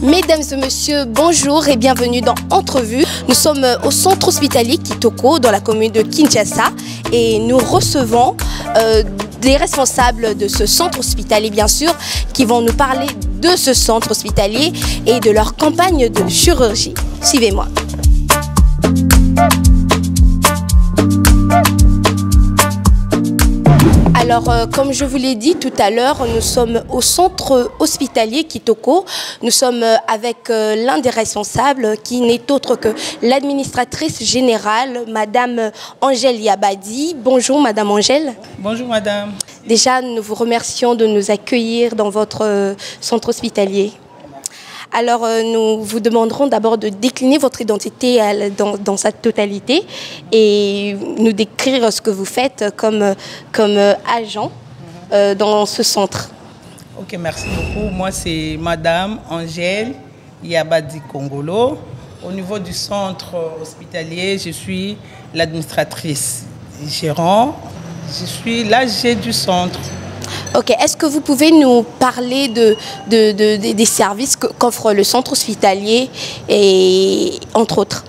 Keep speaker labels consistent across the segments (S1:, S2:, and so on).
S1: Mesdames et messieurs, bonjour et bienvenue dans Entrevue. Nous sommes au centre hospitalier Kitoko dans la commune de Kinshasa et nous recevons des responsables de ce centre hospitalier bien sûr qui vont nous parler de ce centre hospitalier et de leur campagne de chirurgie. Suivez-moi. Alors, comme je vous l'ai dit tout à l'heure, nous sommes au centre hospitalier Kitoko. Nous sommes avec l'un des responsables qui n'est autre que l'administratrice générale, Madame Angèle Yabadi. Bonjour Madame Angèle.
S2: Bonjour Madame.
S1: Déjà, nous vous remercions de nous accueillir dans votre centre hospitalier. Alors, nous vous demanderons d'abord de décliner votre identité dans sa totalité et nous décrire ce que vous faites comme agent dans ce centre.
S2: Ok, merci beaucoup. Moi, c'est Madame Angèle Yabadi Kongolo. Au niveau du centre hospitalier, je suis l'administratrice gérant. Je suis l'AG du centre.
S1: Ok, est-ce que vous pouvez nous parler des services qu'offre le centre hospitalier et entre autres?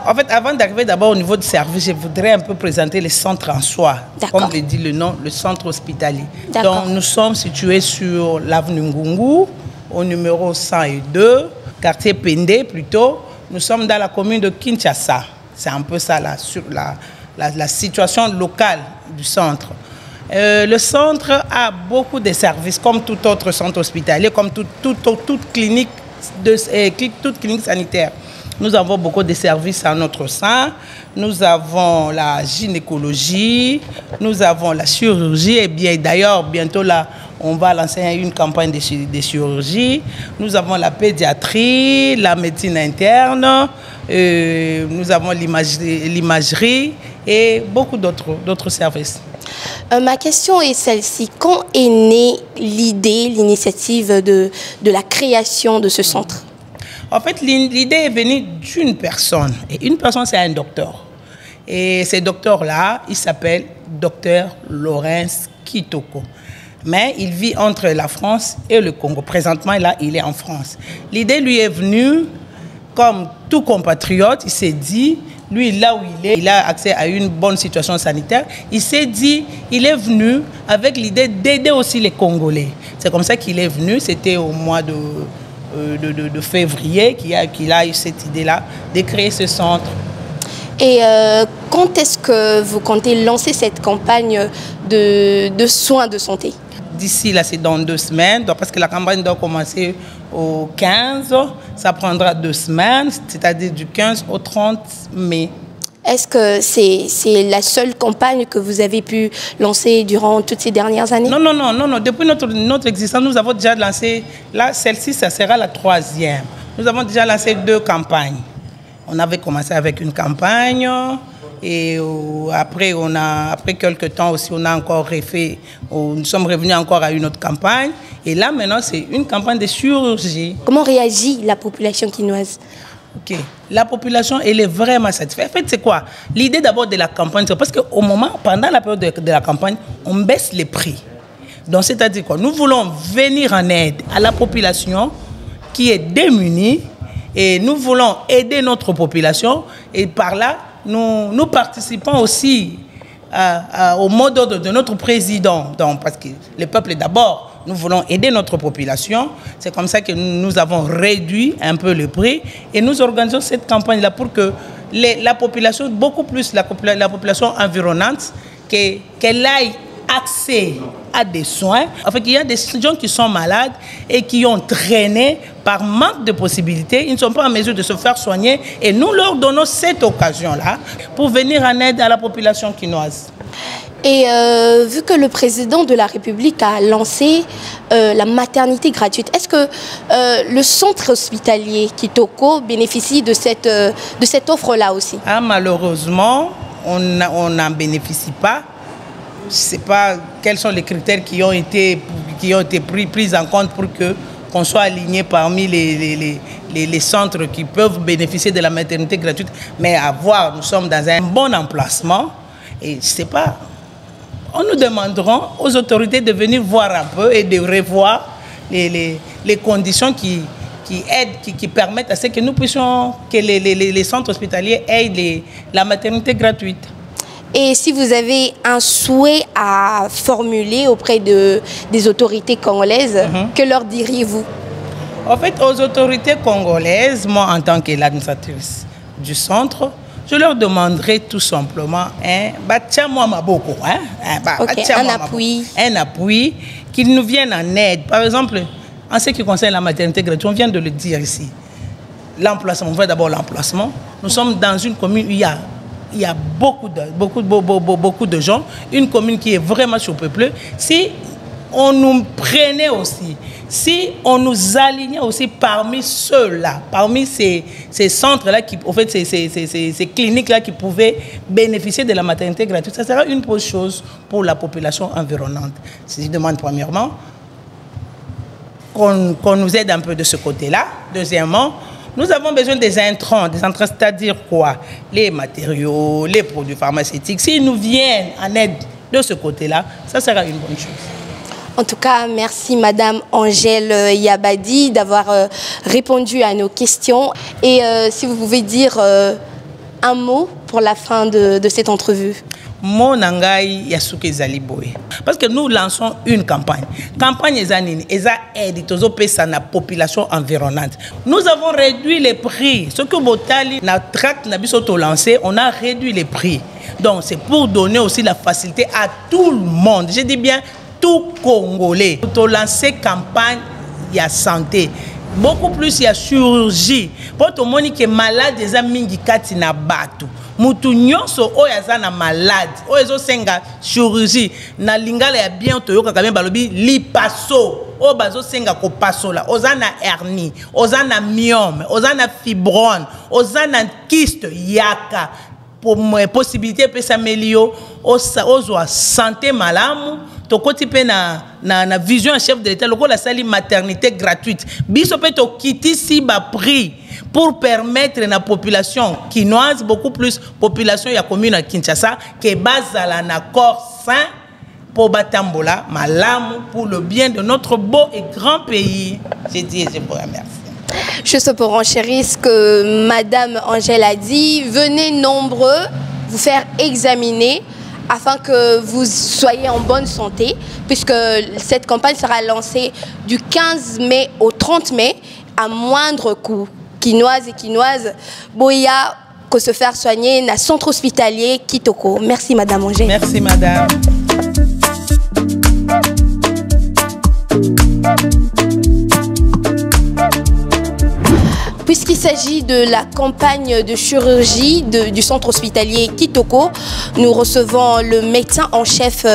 S2: En fait, avant d'arriver d'abord au niveau du service, je voudrais un peu présenter le centre en soi. Comme le dit le nom, le centre hospitalier. Donc, nous sommes situés sur l'avenue Ngungu, au numéro 102, quartier Pendé plutôt. Nous sommes dans la commune de Kinshasa. C'est un peu ça la situation locale du centre. Le centre a beaucoup de services, comme tout autre centre hospitalier, comme toute clinique sanitaire. Nous avons beaucoup de services à notre sein. Nous avons la gynécologie, nous avons la chirurgie. Et bien d'ailleurs, bientôt là, on va lancer une campagne de chirurgie. Nous avons la pédiatrie, la médecine interne, nous avons l'imagerie et beaucoup d'autres services.
S1: Ma question est celle-ci. Quand est née l'idée, l'initiative de la création de ce centre?
S2: En fait, l'idée est venue d'une personne. Et une personne, c'est un docteur. Et ce docteur-là, il s'appelle Docteur Laurence Kitoko. Mais il vit entre la France et le Congo. Présentement, là, il est en France. L'idée lui est venue, comme tout compatriote, il s'est dit... Lui, là où il est, il a accès à une bonne situation sanitaire. Il s'est dit, il est venu avec l'idée d'aider aussi les Congolais. C'est comme ça qu'il est venu. C'était au mois de février qu'il a eu cette idée-là de créer ce centre.
S1: Et quand est-ce que vous comptez lancer cette campagne de soins de santé?
S2: D'ici là, c'est dans 2 semaines, parce que la campagne doit commencer au 15, ça prendra 2 semaines, c'est-à-dire du 15 au 30 mai.
S1: Est-ce que c'est la seule campagne que vous avez pu lancer durant toutes ces dernières années?
S2: Non. Depuis notre existence, nous avons déjà lancé, là, celle-ci, ça sera la 3e. Nous avons déjà lancé 2 campagnes. On avait commencé avec une campagne. Et après quelques temps aussi, on a encore refait, nous sommes revenus encore à une autre campagne. Et là, maintenant, c'est une campagne de chirurgie.
S1: Comment réagit la population quinoise?
S2: Ok, la population, elle est vraiment satisfaite. En fait, c'est quoi? L'idée d'abord de la campagne, c'est parce qu'au moment, pendant la période de la campagne, on baisse les prix. Donc, c'est-à-dire quoi? Nous voulons venir en aide à la population qui est démunie et nous voulons aider notre population et par là, nous participons aussi au mot d'ordre de notre président. Donc, parce que le peuple d'abord, nous voulons aider notre population. C'est comme ça que nous avons réduit un peu le prix et nous organisons cette campagne-là pour que la population, beaucoup plus la population environnante, qu'elle ait accès à des soins. En fait, il y a des gens qui sont malades et qui ont traîné par manque de possibilités. Ils ne sont pas en mesure de se faire soigner et nous leur donnons cette occasion-là pour venir en aide à la population quinoise.
S1: Et vu que le président de la République a lancé la maternité gratuite, est-ce que le centre hospitalier Kitoko bénéficie de cette offre-là aussi? Ah,
S2: malheureusement, on n'en bénéficie pas. Je ne sais pas quels sont les critères qui ont été pris en compte pour qu'on soit aligné parmi les centres qui peuvent bénéficier de la maternité gratuite, mais nous sommes dans un bon emplacement. Et je ne sais pas, nous demanderons aux autorités de venir voir un peu et de revoir les conditions qui permettent à ce que nous puissions, que les centres hospitaliers aient la maternité gratuite.
S1: Et si vous avez un souhait à formuler auprès des autorités congolaises, que leur diriez-vous?
S2: En fait, aux autorités congolaises, moi en tant que l'administratrice du centre, je leur demanderai tout simplement un appui, qu'ils nous viennent en aide. Par exemple, en ce qui concerne la maternité gratuite, on vient de le dire ici. L'emplacement, on voit d'abord l'emplacement. Nous sommes dans une commune où il y a beaucoup de gens, une commune qui est vraiment surpeuplée. Si on nous prenait aussi, si on nous alignait aussi parmi ceux-là, parmi ces centres-là, en fait, ces cliniques-là qui pouvaient bénéficier de la maternité gratuite, ça sera une bonne chose pour la population environnante. Si je demande premièrement qu'on nous aide un peu de ce côté-là. Deuxièmement, nous avons besoin des intrants, c'est-à-dire quoi? Les matériaux, les produits pharmaceutiques. S'ils nous viennent en aide de ce côté-là, ça sera une bonne chose.
S1: En tout cas, merci Madame Angèle Yabadi d'avoir répondu à nos questions. Et si vous pouvez dire un mot pour la fin de cette entrevue.
S2: Mon nangai yasuke zaliboé. Parce que nous lançons une campagne. Campagne ezanini, eza aide tozo pesa na population environnante. Nous avons réduit les prix. Ce que Botali na tract na biso to lancé, on a réduit les prix. Donc c'est pour donner aussi la facilité à tout le monde. Je dis bien tout Congolais. To lancer campagne ya santé. Beaucoup plus il y a chirurgie. Pour tout le monde qui est malade, des amis qui kati na batu. Mutu nyonso oyo aza na malade oyo ezosenga chirurgie na lingala ya bien toyoka kamem balobi lipaso oyo bazosenga kopasola oza na hernie oza na myome oza na fibrone oza na kyste yaka possibilité pesa melio ozwa santé malamu tokoti pe na vision en chef de l'état lokola sali maternité gratuite biso pe tokiti si ba prix pour permettre à la population quinoise, beaucoup plus population ya commune à Kinshasa, que bazala na corps sain pour Batambola, malamu pour le bien de notre beau et grand pays. J'ai dit et je vous remercie.
S1: Juste pour enchérir ce que Madame Angèle a dit, venez nombreux vous faire examiner afin que vous soyez en bonne santé, puisque cette campagne sera lancée du 15 mai au 30 mai à moindre coût. Quinoise et quinoise, Boya, que se faire soigner dans le centre hospitalier Kitoko. Merci Madame Angèle.
S2: Merci Madame.
S1: Puisqu'il s'agit de la campagne de chirurgie du centre hospitalier Kitoko, nous recevons le médecin en chef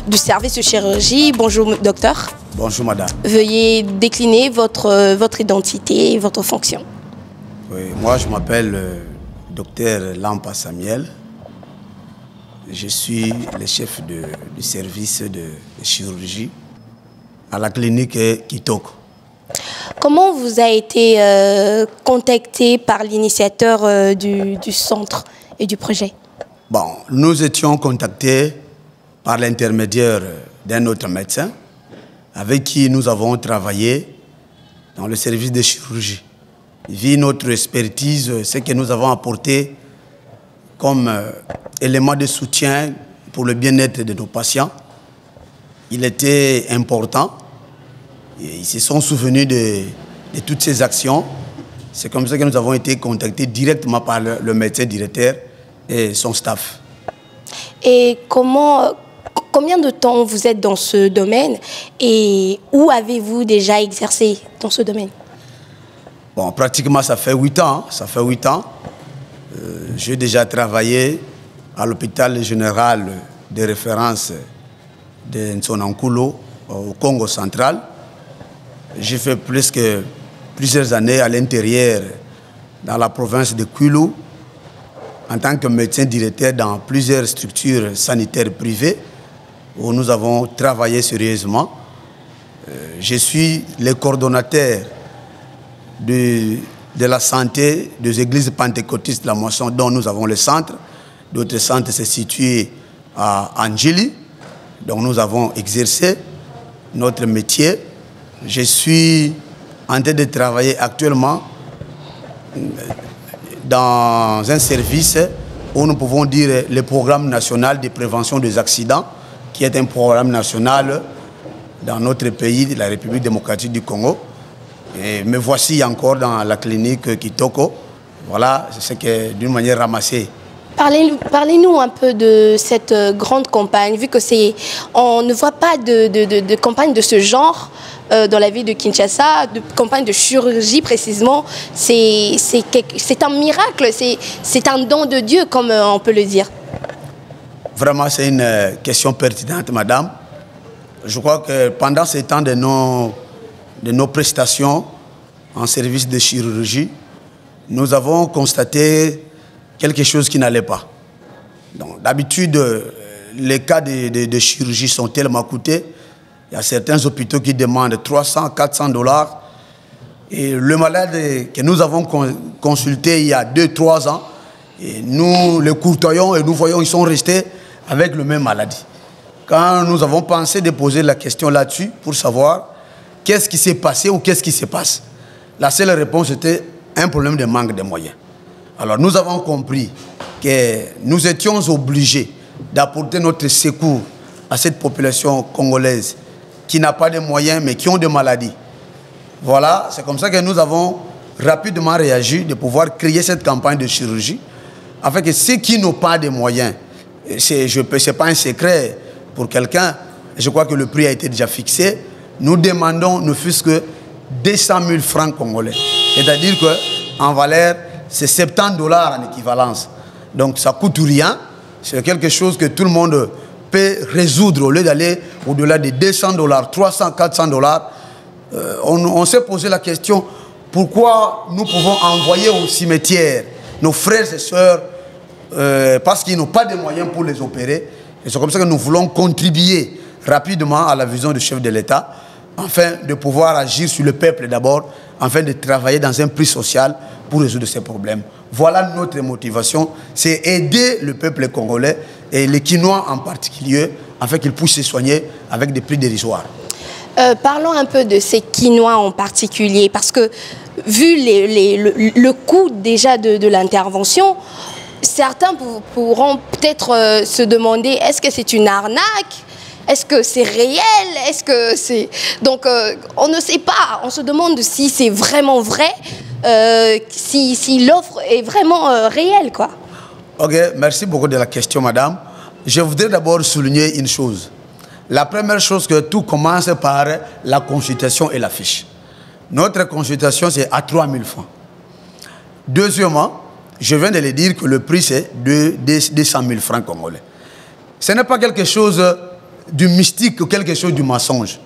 S1: du service de chirurgie. Bonjour docteur.
S3: Bonjour madame.
S1: Veuillez décliner votre identité et votre fonction.
S3: Oui, moi je m'appelle docteur Lampa Samuel. Je suis le chef du service de chirurgie à la clinique Kitoko.
S1: Comment vous avez été contacté par l'initiateur du centre et du projet?
S3: Bon, nous étions contactés par l'intermédiaire d'un autre médecin avec qui nous avons travaillé dans le service de chirurgie. Vu notre expertise, ce que nous avons apporté comme élément de soutien pour le bien-être de nos patients, il était important. Ils se sont souvenus de toutes ces actions. C'est comme ça que nous avons été contactés directement par le médecin directeur et son staff.
S1: Et combien de temps vous êtes dans ce domaine et où avez-vous déjà exercé dans ce domaine?
S3: Bon, pratiquement, ça fait 8 ans. Ça fait 8 ans. J'ai déjà travaillé à l'hôpital général de référence de Nsonankulo au Congo central. J'ai fait plusieurs années à l'intérieur, dans la province de Kwilu, en tant que médecin directeur dans plusieurs structures sanitaires privées où nous avons travaillé sérieusement. je suis le coordonnateur de la santé des églises pentecôtistes de la Moisson, dont nous avons le centre. D'autres centres se situent à Anjili, donc nous avons exercé notre métier. Je suis en train de travailler actuellement dans un service où nous pouvons dire le programme national de prévention des accidents, qui est un programme national dans notre pays, la République démocratique du Congo. Et me voici encore dans la clinique Kitoko. Voilà, c'est ce que d'une manière ramassée.
S1: Parlez-nous un peu de cette grande campagne, vu que on ne voit pas de campagne de ce genre dans la ville de Kinshasa, de campagne de chirurgie précisément. C'est un miracle, c'est un don de Dieu, comme on peut le dire.
S3: Vraiment, c'est une question pertinente, madame. Je crois que pendant ces temps de nos prestations en service de chirurgie, nous avons constaté quelque chose qui n'allait pas. D'habitude, les cas de chirurgie sont tellement coûtés. Il y a certains hôpitaux qui demandent 300, 400 $. Et le malade que nous avons consulté il y a 2-3 ans, et nous le courtoyons et nous voyons qu'ils sont restés avec le même maladie. Quand nous avons pensé de poser la question là-dessus pour savoir qu'est-ce qui s'est passé ou qu'est-ce qui se passe, la seule réponse était un problème de manque de moyens. Alors nous avons compris que nous étions obligés d'apporter notre secours à cette population congolaise qui n'a pas de moyens mais qui ont des maladies. Voilà, c'est comme ça que nous avons rapidement réagi de pouvoir créer cette campagne de chirurgie afin que ceux qui n'ont pas de moyens, ce n'est pas un secret pour quelqu'un, je crois que le prix a été déjà fixé, nous demandons ne fût-ce que 200 000 francs congolais. C'est-à-dire qu'en valeur, c'est 70 $ en équivalence. Donc ça ne coûte rien. C'est quelque chose que tout le monde peut résoudre au lieu d'aller au-delà de 200 $, 300, 400 $. On s'est posé la question, pourquoi nous pouvons envoyer au cimetière nos frères et sœurs parce qu'ils n'ont pas de moyens pour les opérer. Et c'est comme ça que nous voulons contribuer rapidement à la vision du chef de l'État, afin de pouvoir agir sur le peuple d'abord, afin de travailler dans un prix social pour résoudre ces problèmes. Voilà notre motivation, c'est aider le peuple congolais et les Kinois en particulier, afin qu'ils puissent se soigner avec des prix dérisoires.
S1: Parlons un peu de ces Kinois en particulier, parce que vu le coût déjà de l'intervention, certains pourront peut-être se demander, est-ce que c'est une arnaque ? Est-ce que c'est réel? Est-ce que c'est... Donc, on ne sait pas. On se demande si c'est vraiment vrai, si l'offre est vraiment réelle, quoi.
S3: Ok, merci beaucoup de la question, madame. Je voudrais d'abord souligner une chose. La première chose, que tout commence par la consultation et la fiche. Notre consultation, c'est à 3 000 francs. Deuxièmement, je viens de le dire que le prix, c'est de 200 000 francs congolais. Ce n'est pas quelque chose du mystique ou quelque chose du mensonge.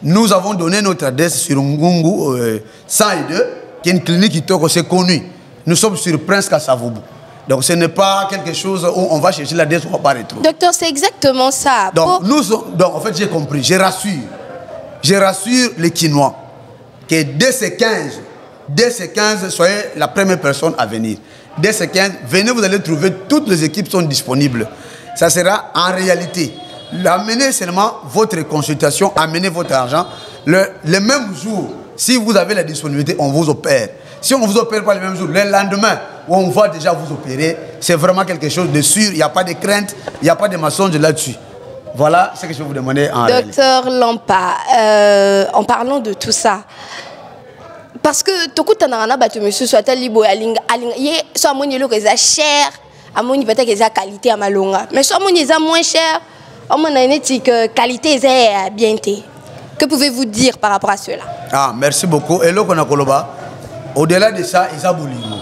S3: Nous avons donné notre adresse sur Ngungu 102, qui est une clinique qui est connue. Nous sommes sur Prince Kassavoubou. Donc ce n'est pas quelque chose où on va chercher l'adresse, on ne va pas retrouver.
S1: Docteur, c'est exactement ça.
S3: Donc, donc en fait, j'ai compris, je rassure les Kinois que dès ces 15, soyez la première personne à venir. Dès ces 15, venez, vous allez trouver, toutes les équipes sont disponibles. Ça sera en réalité, amenez seulement votre consultation, amenez votre argent. Le même jour, si vous avez la disponibilité, on vous opère. Si on ne vous opère pas le même jour, le lendemain, où on va déjà vous opérer, c'est vraiment quelque chose de sûr. Il n'y a pas de crainte, il n'y a pas de mensonge là-dessus. Voilà ce que je vais vous demander en réalité.
S1: Docteur Lampa, en parlant de tout ça, parce que tout le monde monsieur soit libo soit mon yelo que ça cher, à mon peut-être que ça qualité à malonga, mais soit mon ça moins cher, on a une éthique qualité est bien té. Que pouvez-vous dire par rapport à cela?
S3: Ah, merci beaucoup. Et là qu'on a Koloba, au-delà de ça, il y a Bolingo.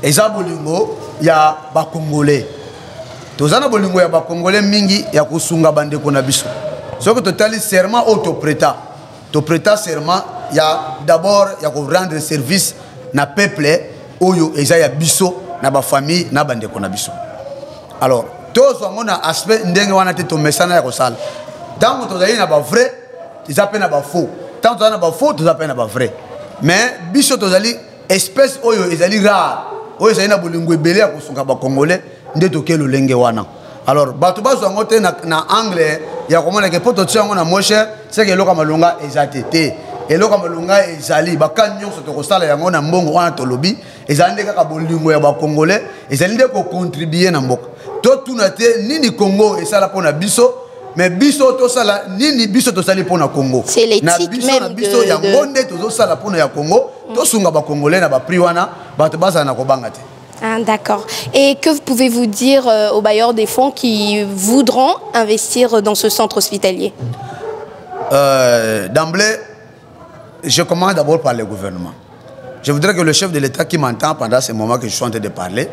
S3: Et ça Bolingo, il y a ba Congolais. Tozana Bolingo ya ba Congolais mingi ya kusunga bande kona biso. Ce que totali serment autoprêta. To prêta serment, il y a d'abord il y a rendre service na peuple oyo eza ya biso na ba famille na bande kona biso. Alors, tous on a aspect ndenge wana te to mesana ya kosala. Tango tozali na ba vrai tu as peine à faux. Tant tu as faux, tu as peine à vrai. Mais biso tozali espèce oyo ezali rare. Oyo ezali na bolingo ebele ya kosunga ba congolais nde toke lolenge wana. Alors bato bazwa ngote na anglais ya komona ke poto tsango na moshe c'est que loka malonga ezatete. Eloka malonga ezali baka nyonso tokosala yango na mbongo wana tolobi ezali nde kaka bolingo ya ba congolais ezali nde ko contribuer na mboka. To tuna te nini Congo esala pona biso mais biso to sala nini biso to sali pona Congo.
S1: C'est l'éthique même
S3: na biso ya ngonde to sala pona ya Congo to sunga ba congolais na ba prix wana bato bazana na kobanga te.
S1: Ah, d'accord. Et que pouvez-vous dire aux bailleurs des fonds qui voudront investir dans ce centre hospitalier?
S3: D'emblée, je commence d'abord par le gouvernement. Je voudrais que le chef de l'État qui m'entend pendant ce moment que je suis en train de parler,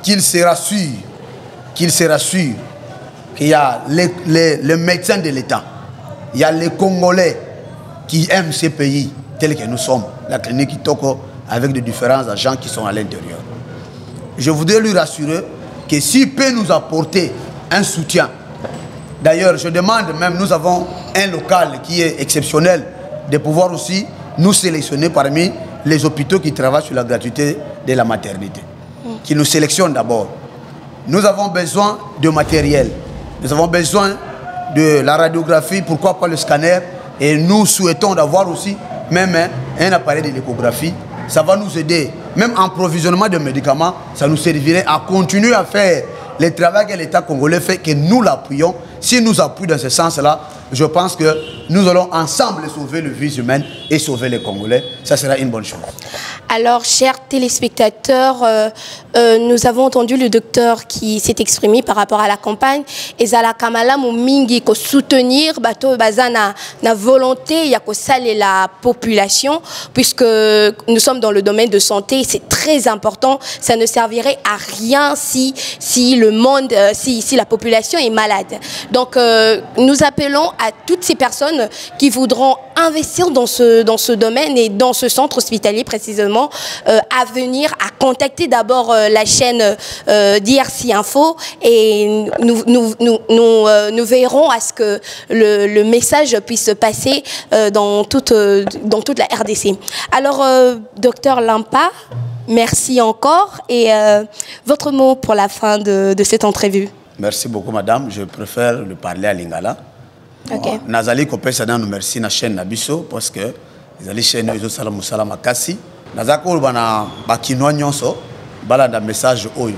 S3: qu'il se rassure qu'il y a les médecins de l'État, il y a les Congolais qui aiment ces pays tels que nous sommes, la clinique Kitoko, avec de différents agents qui sont à l'intérieur. Je voudrais lui rassurer que s'il peut nous apporter un soutien, d'ailleurs je demande même, nous avons un local qui est exceptionnel, de pouvoir aussi nous sélectionner parmi les hôpitaux qui travaillent sur la gratuité de la maternité, qui nous sélectionnent d'abord. Nous avons besoin de matériel, nous avons besoin de la radiographie, pourquoi pas le scanner, et nous souhaitons d'avoir aussi même un appareil de l'échographie. Ça va nous aider, même en provisionnement de médicaments, ça nous servirait à continuer à faire le travail que l'État congolais fait, que nous l'appuyons. Si nous appuyons dans ce sens-là, je pense que nous allons ensemble sauver le vie humaine et sauver les Congolais. Ça sera une bonne chose.
S1: Alors, chers téléspectateurs, nous avons entendu le docteur qui s'est exprimé par rapport à la campagne. Ezala Kamala Mingi ko soutenir bato bazana na volonté ya ko saler la population, puisque nous sommes dans le domaine de santé, c'est très important. Ça ne servirait à rien si le monde, si la population est malade. Donc, nous appelons à toutes ces personnes qui voudront investir dans ce domaine et dans ce centre hospitalier précisément, à venir, à contacter d'abord la chaîne d'IRC Info, et nous veillerons à ce que le message puisse passer dans toute la RDC. Alors, docteur Lampa, merci encore, et votre mot pour la fin de cette entrevue.
S3: Merci beaucoup, madame. Je préfère le parler à Lingala.
S1: Ok.
S3: Nazali kopesa na merci na chaîne Nabiso parce que nazali chaîne ezo sala musala makasi. Nazako bana bakinoa nyonso balanda message oyo.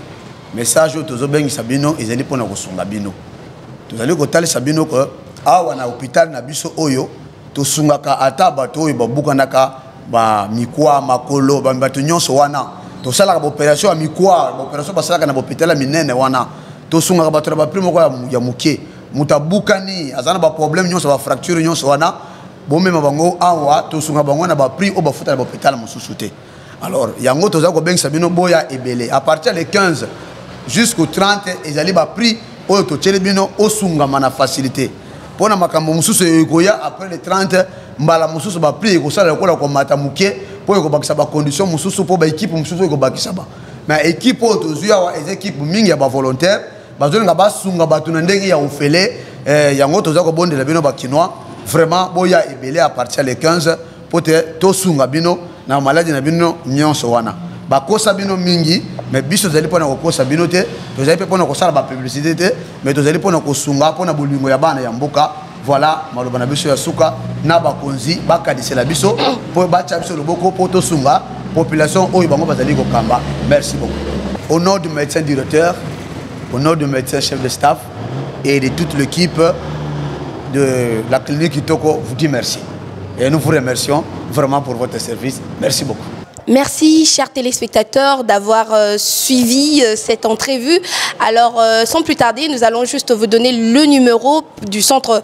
S3: Message oyo tozo bengi sabino ezali pona kosunga bino. Tozali kotali sabino ko awa na hôpital Nabiso oyo tosungaka ata bato oyo babukanaka ba mikwa makolo ba bato nyonso wana. Tosala ka opération ya mikwa, opération basalaka na hôpital ya minene wana. Tosungaka bato na ba primo ko ya mukie. Mutabukani azana ba problème nyonso ba fracture nyonso wana bomema bango awa tosunga bango na ba prix au ba futa na hôpital mosusu te. Alors yango toza ko bengisa bino boya ebele à partir de 15 jusqu'au 30 ezali ba prix oyo to tshele bino osunga mana facilité pona makambo mosusu ekoya après le 30 mbala mosusu ba prix ko sala ko la ko mata muke po ko bakisa ba condition mosusu po ba équipe mosusu ko bakisa ba mais équipe oyo tozuya wa ez équipe mingi ya ba volontaire bazonga basunga batu na ndenge ya ofele yango toza ko bondela bino bakinois vraiment boya ebele à partir de 15 pote to sunga bino na maladie na bino nyonso wana bakosa bino mingi mais biso zali pona ko kosa bino te tozali pe pona ko sala ba publicité te mais tozali pona ko sunga pona bolingo ya bana ya mboka. Voilà maloba na biso ya suka na bakonzi bakadisela biso po bacha biso loboko po to sunga population oyo bango bazali ko kamba. Merci beaucoup. Au nom du médecin directeur, au nom du médecin chef de staff et de toute l'équipe de la clinique Kitoko, vous dit merci. Et nous vous remercions vraiment pour votre service. Merci beaucoup.
S1: Merci, chers téléspectateurs, d'avoir suivi cette entrevue. Alors, sans plus tarder, nous allons juste vous donner le numéro du centre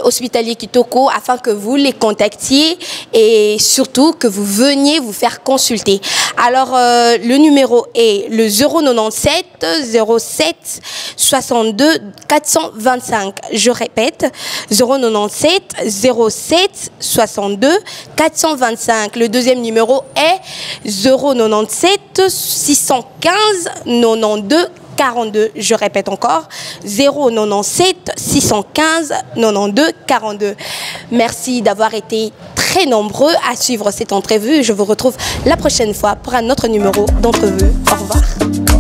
S1: hospitalier Kitoko afin que vous les contactiez et surtout que vous veniez vous faire consulter. Alors, le numéro est le 097 07 62 425. Je répète, 097 07 62 425. Le deuxième numéro est 097 615 92 42. Je répète encore, 097 615 92 42. Merci d'avoir été très nombreux à suivre cette entrevue. Je vous retrouve la prochaine fois pour un autre numéro d'entrevue. Au revoir.